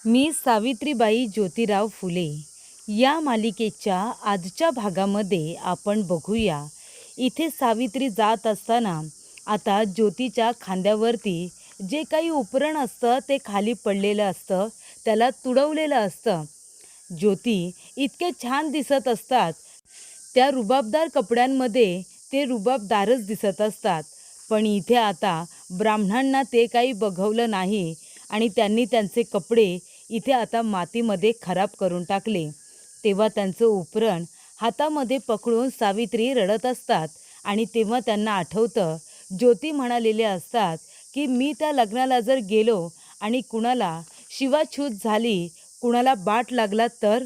मी सावित्रीबाई ज्योतिराव फुले या मालिकेच्या आजच्या भागामध्ये आपण बघूया. इथे सावित्री जात असताना आता ज्योतीच्या खांद्यावरती जे काही उपरण असतं ते खाली पडलेलं असतं, त्याला तुडवलेलं असतं. ज्योती इतके छान दिसत असतात, त्या रुबाबदार कपड्यांमध्ये ते रुबाबदारच दिसत असतात. पण इथे आता ब्राह्मणांना ते काही बघवलं नाही आणि त्यांनी त्यांचे कपडे इथे आता मातीमध्ये खराब करून टाकले. तेव्हा त्यांचं उपरण हातामध्ये पकडून सावित्री रडत असतात आणि तेव्हा त्यांना आठवतं, ज्योती म्हणालेले असतात की मी त्या लग्नाला जर गेलो आणि कुणाला शिवाछूत झाली, कुणाला बाट लागला तर,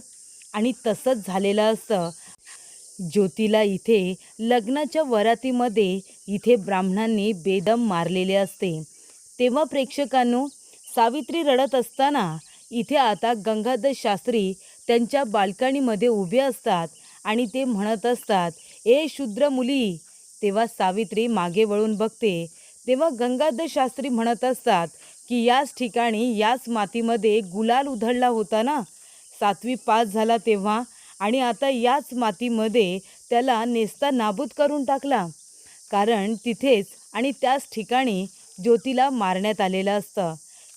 आणि तसंच झालेलं असतं. ज्योतीला इथे लग्नाच्या वरातीमध्ये इथे ब्राह्मणांनी बेदम मारलेले असते. तेव्हा प्रेक्षकांनो, सावित्री रडत असताना इथे आता गंगाधर शास्त्री त्यांच्या बाल्कनीमध्ये उभे असतात आणि ते म्हणत असतात, ए शूद्र मुली. तेव्हा सावित्री मागे वळून बघते. तेव्हा गंगाधर शास्त्री म्हणत असतात की याच ठिकाणी याच मातीमध्ये गुलाल उधळला होता ना 7वी पास झाला तेव्हा, आणि आता याच मातीमध्ये त्याला नेस्ता नाबूद करून टाकला. कारण तिथेच आणि त्याच ठिकाणी ज्योतीला मारण्यात आलेलं असतं.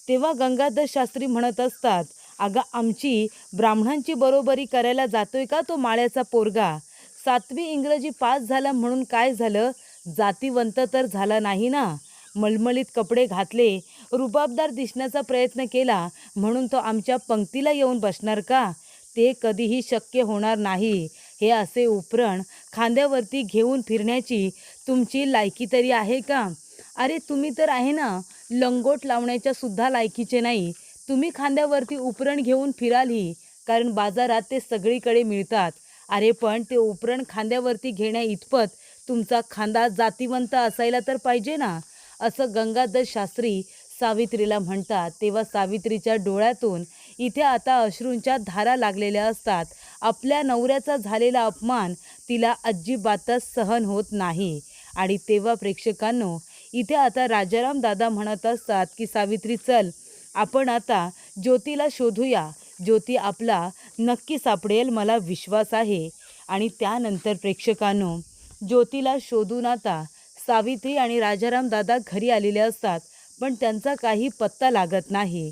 तेव्हा गंगाधर शास्त्री म्हणत असतात, अगं आमची ब्राह्मणांची बरोबरी करायला जातोय का तो माळ्याचा पोरगा? 7वी इंग्रजी पास झाला म्हणून काय झालं? जातीवंत तर झाला नाही ना. मलमलीत कपडे घातले, रुबाबदार दिसण्याचा प्रयत्न केला म्हणून तो आमच्या पंक्तीला येऊन बसणार का? ते कधीही शक्य होणार नाही. हे असे उपरण खांद्यावरती घेऊन फिरण्याची तुमची लायकी तरी आहे का? अरे तुम्ही तर आहे ना, लंगोट लावण्याच्या सुद्धा लायकीचे नाही. तुम्ही खांद्यावरती उपरण घेऊन फिराल ही, कारण बाजारात ते सगळीकडे मिळतात. अरे पण ते उपरण खांद्यावरती घेण्या इतपत तुमचा खांदा जातीवंत असायला तर पाहिजे ना, असं गंगाधर शास्त्री सावित्रीला म्हणतात. तेव्हा सावित्रीच्या डोळ्यातून इथे आता अश्रूंच्या धारा लागलेल्या असतात. आपल्या नवऱ्याचा झालेला अपमान तिला अजिबातच सहन होत नाही. आणि तेव्हा प्रेक्षकांनो, इथे आता राजाराम दादा म्हणत असतात की सावित्री चल, आपण आता ज्योतीला शोधूया. ज्योती आपला नक्की सापडेल, मला विश्वास आहे. आणि त्यानंतर प्रेक्षकांनो, ज्योतीला शोधून आता सावित्री आणि राजाराम दादा घरी आलेले असतात, पण त्यांचा काही पत्ता लागत नाही.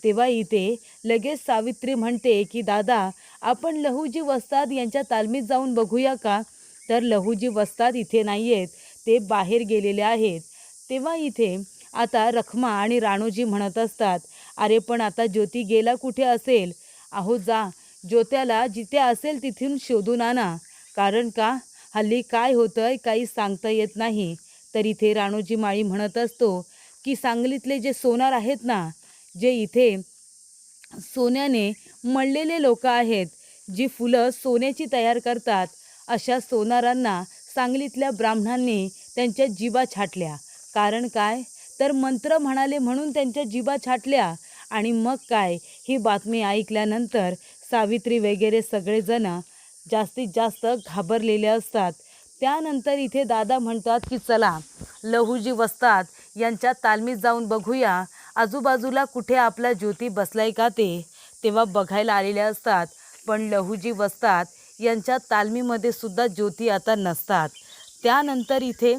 तेव्हा इथे लगेच सावित्री म्हणते की दादा, आपण लहूजी वस्ताद यांच्या तालमीत जाऊन बघूया का? तर लहूजी वस्ताद इथे नाही आहेत, ते बाहेर गेलेले आहेत. तेव्हा इथे आता रखमा आणि राणोजी म्हणत असतात, अरे पण आता ज्योती गेला कुठे असेल? अहो जा, ज्योत्याला जिथे असेल तिथून शोधून आणा. कारण का, हल्ली काय होतंय काही सांगता येत नाही. तर इथे राणोजी माळी म्हणत असतो की सांगलीतले जे सोनार आहेत ना, जे इथे सोन्याने मळलेले लोक आहेत, जी फुलं सोन्याची तयार करतात, अशा सोनारांना सांगलीतल्या ब्राह्मणांनी त्यांच्या जिभा छाटल्या. कारण काय, तर मंत्र म्हणाले म्हणून त्यांच्या जिभा छाटल्या. आणि मग काय, ही बातमी ऐकल्यानंतर सावित्री वगैरे सगळेजण जास्तीत जास्त घाबरलेले असतात. त्यानंतर इथे दादा म्हणतात की चला, लहूजी वस्ताद यांच्या तालमीत जाऊन बघूया, आजूबाजूला कुठे आपला ज्योती बसलाय का ते. तेव्हा बघायला आलेले असतात, पण लहूजी वस्ताद यांच्या तालमीमध्ये सुद्धा ज्योती आता नसतात. त्यानंतर इथे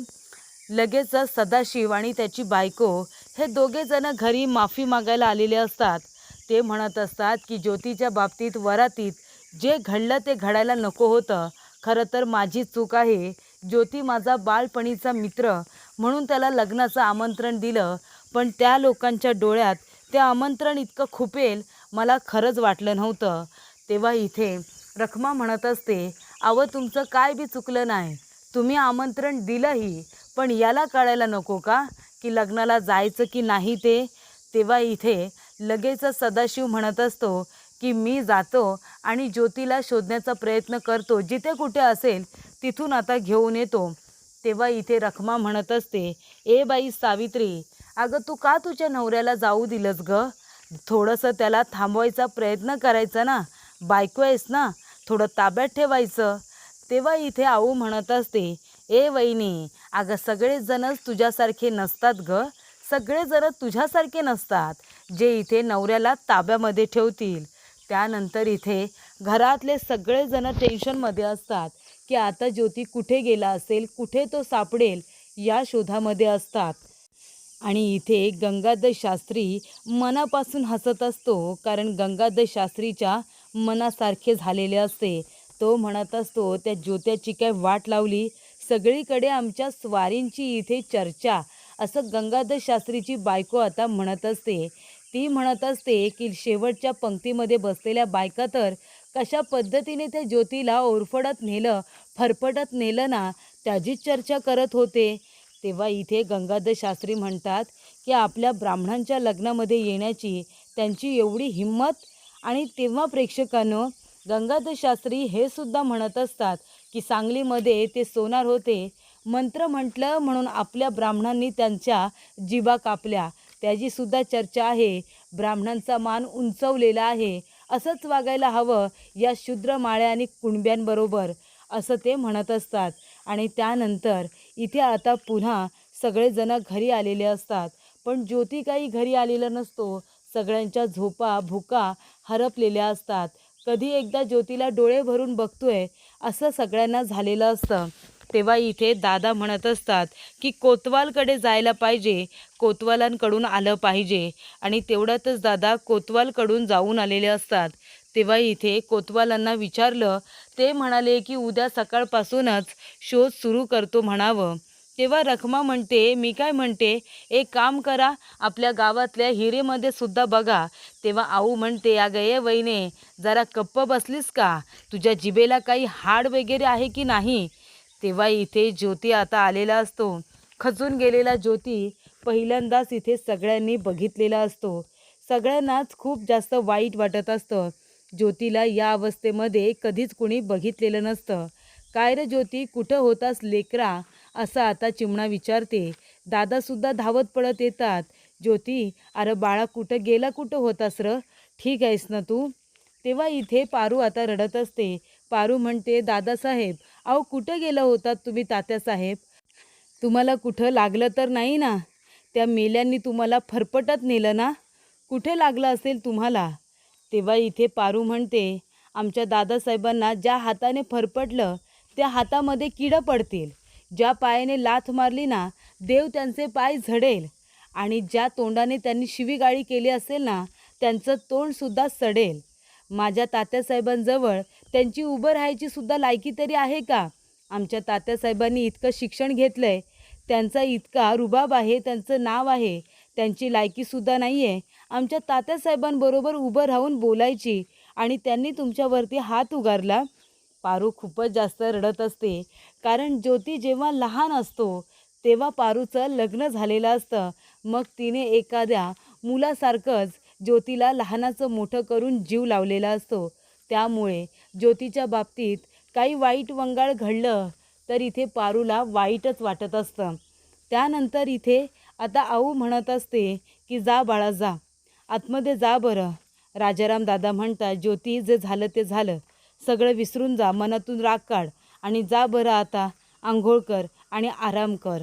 लगेच सदाशिव आणि त्याची बायको हे दोघे जण घरी माफी मागायला आलेले असतात. ते म्हणत असतात की ज्योतीच्या बाबतीत वरातीत जे घडलं ते घडायला नको होतं. खरं तर माझी चूक आहे. ज्योती माझा बालपणीचा मित्र म्हणून त्याला लग्नाचं आमंत्रण दिलं, पण त्या लोकांच्या डोळ्यात ते आमंत्रण इतकं खुपेल मला खरंच वाटलं नव्हतं. तेव्हा इथे रखमा म्हणत असते, अहो तुमचं काय बी चुकलं नाही, तुम्ही आमंत्रण दिलंही, पण याला कळायला नको का की लग्नाला जायचं की नाही ते. तेव्हा इथे लगेच सदाशिव म्हणत असतो की मी जातो आणि ज्योतीला शोधण्याचा प्रयत्न करतो, जिथे कुठे असेल तिथून आता घेऊन येतो. तेव्हा इथे रखमा म्हणत असते, ए बाई सावित्री, अगं तू का तुझ्या नवऱ्याला जाऊ दिलंस ग? थोडंसं त्याला थांबवायचा प्रयत्न करायचा ना, बायको आहेस ना, थोडं ताब्यात ठेवायचं. तेव्हा इथे आऊ म्हणत असते, ए वहिनी, अगं सगळेजणच तुझ्यासारखे नसतात ग, सगळेजण तुझ्यासारखे नसतात. जे इथे नवऱ्याला ताब्यामध्ये ठेवतील. त्यानंतर इथे घरातले सगळेजण टेन्शनमध्ये असतात की आता ज्योती कुठे गेला असेल, कुठे तो सापडेल या शोधामध्ये असतात. आणि इथे गंगाधर शास्त्री मनापासून हसत असतो, कारण गंगाधर शास्त्रीच्या मनासारखे झालेले असते. तो म्हणत असतो, त्या ज्योत्याची काय वाट लावली, सगळीकडे आमच्या स्वारींची इथे चर्चा, असं गंगाधर शास्त्रीची बायको आता म्हणत असते. ती म्हणत असते की शेवटच्या पंक्तीमध्ये बसलेल्या बायका तर कशा पद्धतीने त्या ज्योतीला ओरफडत नेलं, फरफटत नेलं ना, त्याचीच चर्चा करत होते. तेव्हा इथे गंगाधर शास्त्री म्हणतात की आपल्या ब्राह्मणांच्या लग्नामध्ये येण्याची त्यांची एवढी हिंमत. आणि तेव्हा प्रेक्षकांनो, गंगाधर शास्त्री हे सुद्धा म्हणत असतात की सांगलीमध्ये ते सोनार होते, मंत्र म्हटलं म्हणून आपल्या ब्राह्मणांनी त्यांच्या जिभा कापल्या, त्याची सुद्धा चर्चा आहे. ब्राह्मणांचा मान उंचवलेला आहे, असंच वागायला हवं या शूद्र माळ्या आणि कुणब्यांबरोबर, असं ते म्हणत असतात. आणि त्यानंतर इथे आता पुन्हा सगळेजण घरी आलेले असतात, पण ज्योती काही घरी आलेला नसतो. सगळ्यांच्या झोपा भुका हरपलेल्या असतात. कधी एकदा ज्योतीला डोळे भरून बघतोय असं सगळ्यांना झालेलं असतं. तेव्हा इथे दादा म्हणत असतात की कोतवालकडे जायला पाहिजे, कोतवालांकडून आलं पाहिजे. आणि तेवढ्यातच दादा कोतवालकडून जाऊन आलेले असतात. तेव्हा इथे कोतवालांना विचारलं, ते म्हणाले की उद्या सकाळपासूनच शोध सुरू करतो म्हणावं. तेव्हा रखमा म्हणते, मी काय म्हणते, एक काम करा, आपल्या गावातल्या हिरेमध्ये सुद्धा बघा. तेव्हा आऊ म्हणते, अगं ये वहिने, जरा गप्प बसलीस का, तुझ्या जिभेला काही हाड वगैरे आहे की नाही. तेव्हा इथे ज्योती आता आलेला असतो. खचून गेलेला ज्योती पहिल्यांदाच इथे सगळ्यांनी बघितलेला असतो. सगळ्यांनाच खूप जास्त वाईट वाटत असतं. ज्योतीला या अवस्थेमध्ये कधीच कुणी बघितलेलं नसतं. काय रे ज्योती, कुठं होतास लेकरा, असं आता चिमणा विचारते. दादासुद्धा धावत पडत येतात. ज्योती, अरे बाळा, कुठं गेला, कुठं होतास र, ठीक आहेस ना तू. तेव्हा इथे पारू आता रडत असते. पारू म्हणते, दादासाहेब, अहो कुठं गेला होतात तुम्ही तात्यासाहेब, तुम्हाला कुठं लागलं तर नाही ना, त्या मेल्यांनी तुम्हाला फरफटत नेलं ना, कुठे लागलं असेल तुम्हाला. तेव्हा इथे पारू म्हणते, आमच्या दादासाहेबांना ज्या हाताने फरफटलं त्या हातामध्ये किडं पडतील, ज्या पायाने लाथ मारली ना देव त्यांचे पाय झडेल, आणि ज्या तोंडाने त्यांनी शिवीगाळी केली असेल ना त्यांचं तोंडसुद्धा सडेल. माझ्या तात्यासाहेबांजवळ त्यांची उभं राहायची सुद्धा लायकी तरी आहे का. आमच्या तात्यासाहेबांनी इतकं शिक्षण घेतलं आहे, त्यांचा इतका रुबाब आहे, त्यांचं नाव आहे, त्यांची लायकीसुद्धा नाही आहे आमच्या तात्यासाहेबांबरोबर उभं राहून बोलायची, आणि त्यांनी तुमच्यावरती हात उगारला. पारू खूपच जास्त रडत असते, कारण ज्योती जेव्हा लहान असतो तेव्हा पारूचं लग्न झालेलं असतं. मग तिने एखाद्या मुलासारखंच ज्योतीला लहानाचं मोठं करून जीव लावलेला असतो. त्यामुळे ज्योतीच्या बाबतीत काही वाईट वंगाळ घडलं तर इथे पारूला वाईटच वाटत असतं. त्यानंतर इथे आता आऊ म्हणत असते की जा बाळा जा, आतमध्ये जा बरं. राजाराम दादा म्हणतात, ज्योती जे झालं ते झालं, सगळं विसरून जा, मनातून राग काढ आणि जा बरं आता आंघोळ कर आणि आराम कर.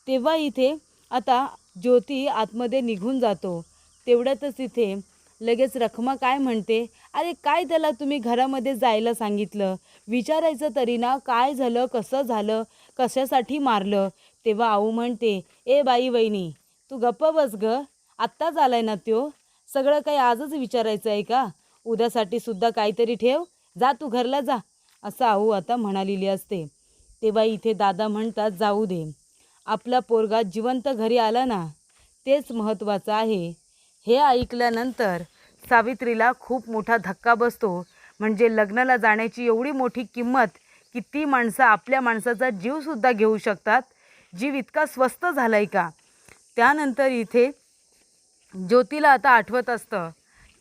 तेव्हा इथे आता ज्योती आतमध्ये निघून जातो. तेवढ्यातच इथे लगेच रखमा काय म्हणते, अरे काय त्याला तुम्ही घरामध्ये जायला सांगितलं, विचारायचं तरी ना, काय झालं, कसं झालं, कशासाठी मारलं. तेव्हा आऊ म्हणते, ए बाई वहिनी, तू गप्प बस ग, आत्ताच आलाय ना त्यो, सगळं काही आजच विचारायचं आहे का, उद्यासाठी सुद्धा काहीतरी ठेव, जा तू घरला जा, असं आऊ आता म्हणालेली असते. तेव्हा इथे दादा म्हणतात, जाऊ दे, आपला पोरगा जिवंत घरी आला ना, तेच महत्त्वाचं आहे. हे ऐकल्यानंतर सावित्रीला खूप मोठा धक्का बसतो. म्हणजे लग्नाला जाण्याची एवढी मोठी किंमत की ती माणसं आपल्या माणसाचा जीवसुद्धा घेऊ शकतात, जीव इतका स्वस्त झाला आहे का. त्यानंतर इथे ज्योतीला आता आठवत असतं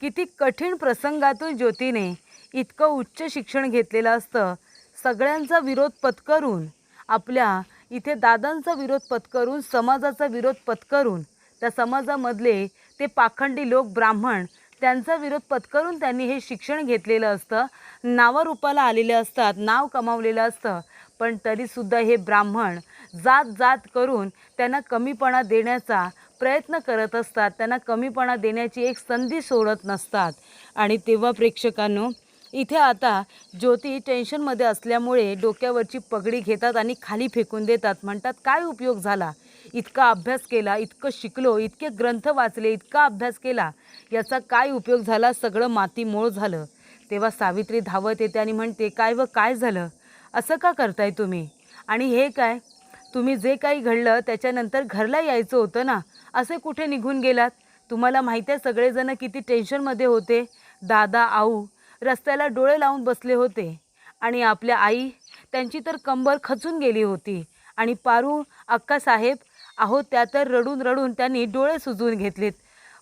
किती कठीण प्रसंगातून ज्योतीने इतकं उच्च शिक्षण घेतलेलं असतं. सगळ्यांचा विरोध पत्करून, आपल्या इथे दादांचा विरोध पत्करून, समाजाचा विरोध पत्करून, त्या समाजामधले ते पाखंडी लोक ब्राह्मण त्यांचा विरोध पत्करून त्यांनी हे शिक्षण घेतलेलं असतं. नावारूपाला आलेले असतात, नाव कमावलेलं असतं, पण तरीसुद्धा हे ब्राह्मण जात जात करून त्यांना कमीपणा देण्याचा प्रयत्न करत असतात, त्यांना कमीपणा देण्याची एक संधी सोडत नसतात. आणि तेव्हा प्रेक्षकांनो, इथे आता ज्योती टेन्शनमध्ये असल्यामुळे डोक्यावरची पगडी घेतात आणि खाली फेकून देतात. म्हणतात, काय उपयोग झाला? इतका अभ्यास केला, इतकं शिकलो, इतके ग्रंथ वाचले, इतका अभ्यास केला, याचा काय उपयोग झाला? सगळं मातीमोल झालं. तेव्हा सावित्री धावत येते आणि म्हणते, काय व काय झालं? असं का करताय तुम्ही? आणि हे काय? तुम्ही जे काही घडलं त्याच्यानंतर घरला यायचं होतं ना, असे कुठे निघून गेलात? तुम्हाला माहिती आहे सगळेजण किती टेन्शनमध्ये होते. दादा, आऊ रस्त्याला डोळे लावून बसले होते आणि आपल्या आई, त्यांची तर कंबर खचून गेली होती. आणि पारू, अक्कासाहेब, अहो त्या तर रडून रडून त्यांनी डोळे सुजवून घेतलेत.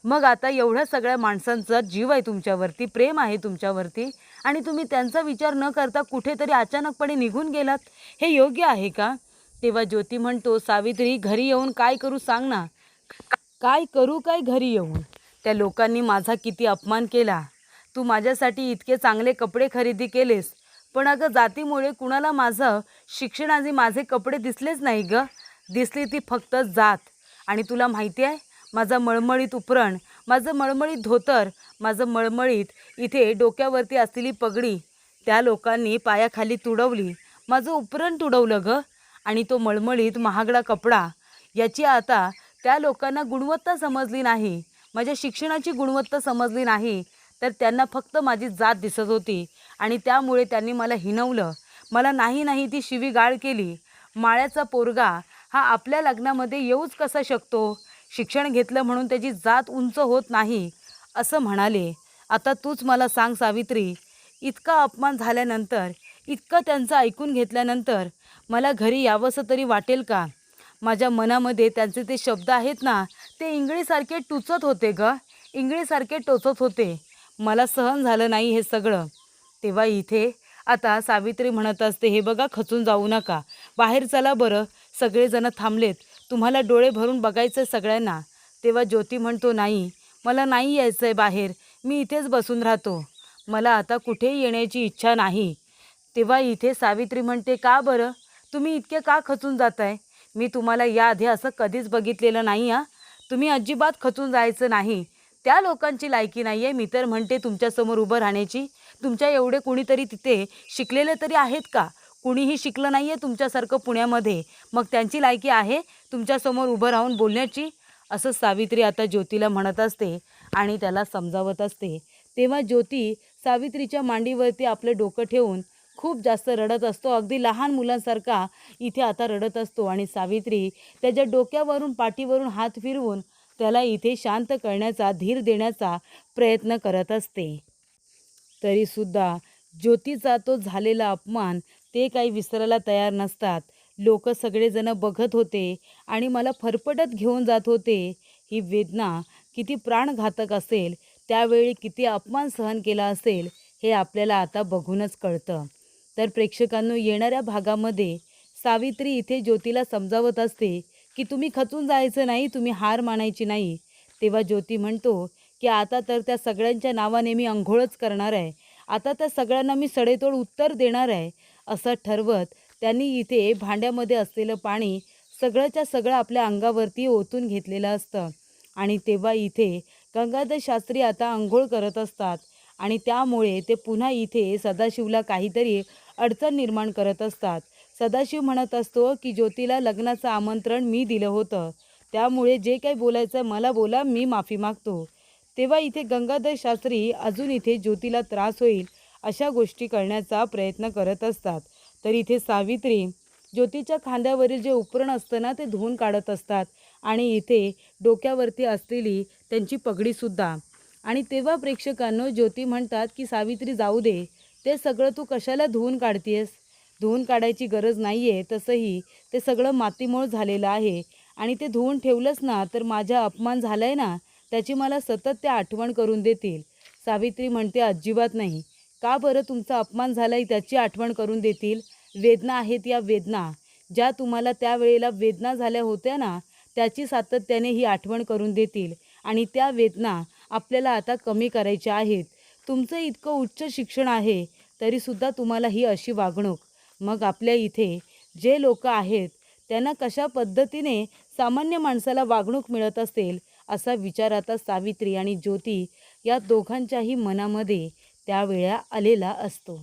मग आता एवढ्या सगळ्या माणसांचा जीव आहे तुमच्यावरती, प्रेम आहे तुमच्यावरती, आणि तुम्ही त्यांचा विचार न करता कुठेतरी अचानकपणे निघून गेलात. हे योग्य आहे का? तेव्हा ज्योती म्हणतो, सावित्री, घरी येऊन काय करू सांग ना. काय करू काय घरी येऊन? त्या लोकांनी माझा किती अपमान केला. तू माझ्यासाठी इतके चांगले कपडे खरेदी केलेस, पण अगं जातीमुळे कुणाला माझं शिक्षण आणि माझे कपडे दिसलेच नाही ग. दिसली ती फक्त जात. आणि तुला माहिती आहे, माझं मळमळीत उपरण, माझं मळमळीत धोतर, माझं मळमळीत इथे डोक्यावरती असलेली पगडी त्या लोकांनी पायाखाली तुडवली. माझं उपरण तुडवलं ग. आणि तो मळमळीत महागडा कपडा, याची आता त्या लोकांना गुणवत्ता समजली नाही, माझ्या शिक्षणाची गुणवत्ता समजली नाही, तर त्यांना फक्त माझी जात दिसत होती. आणि त्यामुळे त्यांनी मला हिणवलं. मला नाही नाही ती शिवीगाळ केली. माळ्याचा पोरगा हा आपल्या लग्नामध्ये येऊच कसा शकतो? शिक्षण घेतलं म्हणून त्याची जात उंच होत नाही, असं म्हणाले. आता तूच मला सांग सावित्री, इतका अपमान झाल्यानंतर, इतकं त्यांचं ऐकून घेतल्यानंतर मला घरी यावंसं तरी वाटेल का? माझ्या मनामध्ये त्यांचे ते शब्द आहेत ना, ते इंगळीसारखे टुचत होते ग, इंगळीसारखे टोचत होते. मला सहन झालं नाही हे सगळं. तेव्हा इथे आता सावित्री म्हणत असते, हे बघा, खचून जाऊ नका, बाहेर चला बरं. सगळेजण थांबलेत, तुम्हाला डोळे भरून बघायचं सगळ्यांना. तेव्हा ज्योती म्हणतो, नाही, मला नाही यायचं आहे बाहेर, मी इथेच बसून राहतो, मला आता कुठेही येण्याची इच्छा नाही. तेव्हा इथे सावित्री म्हणते, का बरं? तुम्ही इतके का खचून जाताय? मी तुम्हाला याआधी असं कधीच बघितलेलं नाही. तुम्ही अजिबात खचून जायचं नाही. त्या लोकांची लायकी नाही आहे, मी तर म्हणते, तुमच्यासमोर उभं राहण्याची. तुमच्या एवढे कुणीतरी तिथे शिकलेले तरी आहेत का? कुणीही शिकलं नाही आहे तुमच्यासारखं पुण्यामध्ये. मग त्यांची लायकी आहे तुमच्यासमोर उभं राहून बोलण्याची? असं सावित्री आता ज्योतीला म्हणत असते आणि त्याला समजावत असते. तेव्हा ज्योती सावित्रीच्या मांडीवरती आपलं डोकं ठेवून खूप जास्त रडत असतो, अगदी लहान मुलांसारखा इथे आता रडत असतो. आणि सावित्री त्याच्या डोक्यावरून, पाठीवरून हात फिरवून त्याला इथे शांत करण्याचा, धीर देण्याचा प्रयत्न करत असते. तरीसुद्धा ज्योतीचा तो झालेला अपमान ते काही विसरायला तयार नसतात. लोक सगळेजण बघत होते आणि मला फरफटत घेऊन जात होते. ही वेदना किती प्राणघातक असेल, त्यावेळी किती अपमान सहन केला असेल, हे आपल्याला आता बघूनच कळतं. तर प्रेक्षकांनो, येणाऱ्या भागामध्ये सावित्री इथे ज्योतीला समजावत असते की तुम्ही खचून जायचं नाही, तुम्ही हार मानायची नाही. तेव्हा ज्योती म्हणतो की आता तर त्या सगळ्यांच्या नावाने मी अंघोळच करणार आहे, आता त्या सगळ्यांना मी सडेतोड उत्तर देणार आहे. असं ठरवत त्यांनी इथे भांड्यामध्ये असलेलं पाणी सगळंच्या सगळं आपल्या अंगावरती ओतून घेतलेलं असतं. आणि तेव्हा इथे गंगाधर शास्त्री आता अंघोळ करत असतात आणि त्यामुळे ते पुन्हा इथे सदाशिवला काहीतरी अडचण निर्माण करत असतात. सदाशिव म्हणत असतो की ज्योतीला लग्नाचं आमंत्रण मी दिलं होतं, त्यामुळे जे काही बोलायचं मला बोला, मी माफी मागतो. तेव्हा इथे गंगाधर शास्त्री अजून इथे ज्योतीला त्रास होईल अशा गोष्टी करण्याचा प्रयत्न करत असतात. तर इथे सावित्री ज्योतीच्या खांद्यावरील जे उपरण असतं ना, ते धुवून काढत असतात आणि इथे डोक्यावरती असलेली त्यांची पगडीसुद्धा. आणि तेव्हा प्रेक्षकांनो, ज्योती म्हणतात की सावित्री, जाऊ दे, ते सगळं तू कशाला धुवून काढतेस? धुवून काढायची गरज नाही आहे. तसंही ते सगळं मातीमोल झालेलं आहे आणि ते धुवून ठेवलंच ना तर माझा अपमान झाला आहे ना, त्याची मला सतत ते आठवण करून देतील. सावित्री म्हणते, अजिबात नाही. का बरं तुमचा अपमान झाला आहे त्याची आठवण करून देतील? वेदना आहेत या वेदना, ज्या तुम्हाला त्यावेळेला वेदना झाल्या होत्या ना, त्याची सातत्याने ही आठवण करून देतील. आणि त्या वेदना आपल्याला आता कमी करायच्या आहेत. तुमचं इतकं उच्च शिक्षण आहे तरीसुद्धा तुम्हाला ही अशी वागणूक. मग आपल्या इथे जे लोक आहेत त्यांना कशा पद्धतीने सामान्य माणसाला वागणूक मिळत असेल असा विचार आता सावित्री आणि ज्योती या दोघांच्याही मनामध्ये त्यावेळा आलेला असतो.